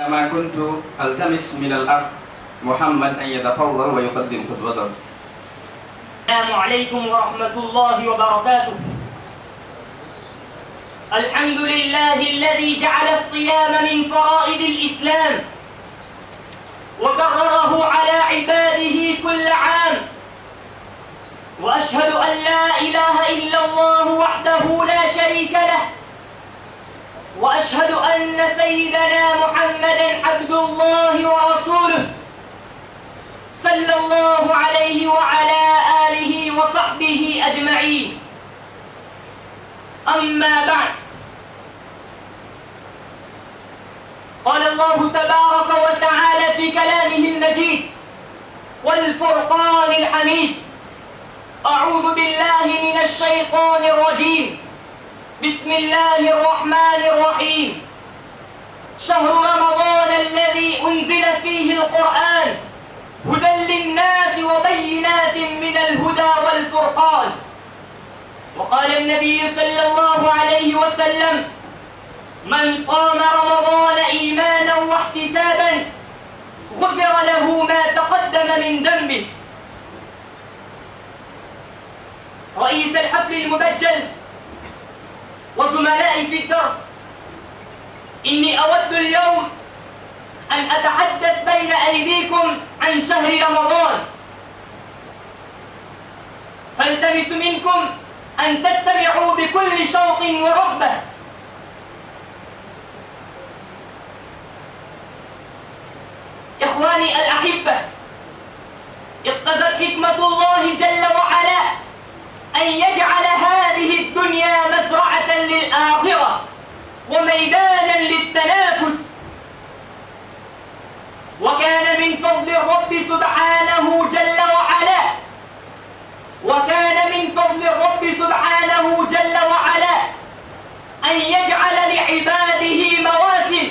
ما كنت ألتمس من الأخ محمد أن يتفضل ويقدم خطبته. السلام عليكم ورحمة الله وبركاته. الحمد لله الذي جعل الصيام من فرائض الإسلام وكرره على عباده كل عام، وأشهد أن لا إله إلا الله وحده لا شريك له، وأشهد أن سيدنا محمدًا عبد الله ورسوله صلى الله عليه وعلى آله وصحبه أجمعين. أما بعد، قال الله تبارك وتعالى في كلامه المجيد والفرقان الحميد: أعوذ بالله من الشيطان الرجيم، بسم الله الرحمن الرحيم. شهر رمضان الذي أنزل فيه القرآن هدى للناس وبينات من الهدى والفرقان. وقال النبي صلى الله عليه وسلم: من صام رمضان إيمانا واحتسابا غفر له ما تقدم من ذنبه. رئيس الحفل المبجل وزملائي في الدرس، إني أود اليوم أن أتحدث بين أيديكم عن شهر رمضان، فالتمس منكم أن تستمعوا بكل شوق ورغبة. إخواني الأحبة، اقتضت حكمة الله جل وعلا أن يجعل هذه الدنيا مزرعة للآخرة وميدانا للتنافس، وكان من فضل الرب سبحانه جل وعلا أن يجعل لعباده مواسم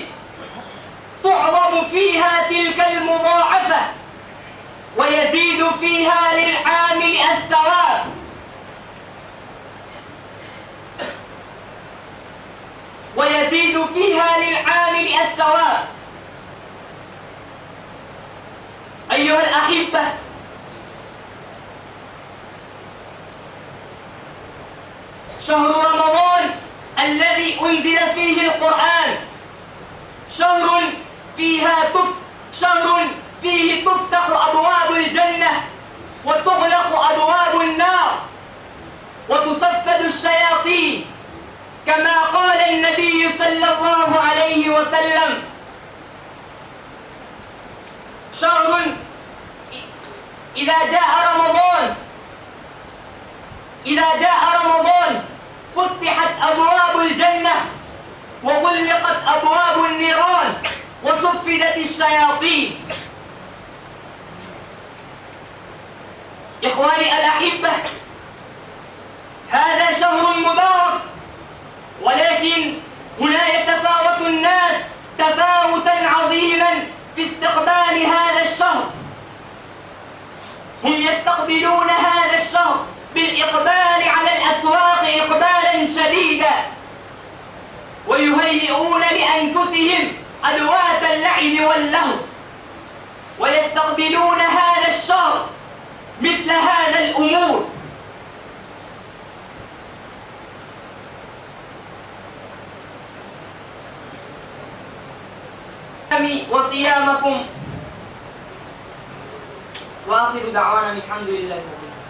تعظم فيها تلك المضاعفة، ويزيد فيها للعامل الثواب. أيها الأحبة، شهر رمضان الذي أنزل فيه القرآن شهر فيه تفتح أبواب الجنة وتغلق أبواب النار وتصفد الشياطين، كما قال النبي صلى الله عليه وسلم: شهر إذا جاء رمضان فتحت أبواب الجنة وغلقت أبواب النيران وصفدت الشياطين. إخواني الأحبة، هذا شهر مبارك، ولكن هنا يتفاوت الناس تفاوتا عظيما في استقبال هذا الشهر. هم يستقبلون هذا الشهر بالإقبال على الأسواق إقبالا شديدا، ويهيئون لأنفسهم أدوات اللعب واللهو، ويستقبلون هذا الشهر مثل هذا الأمور. وصيامكم، وآخر دعوانا الحمد لله رب العالمين.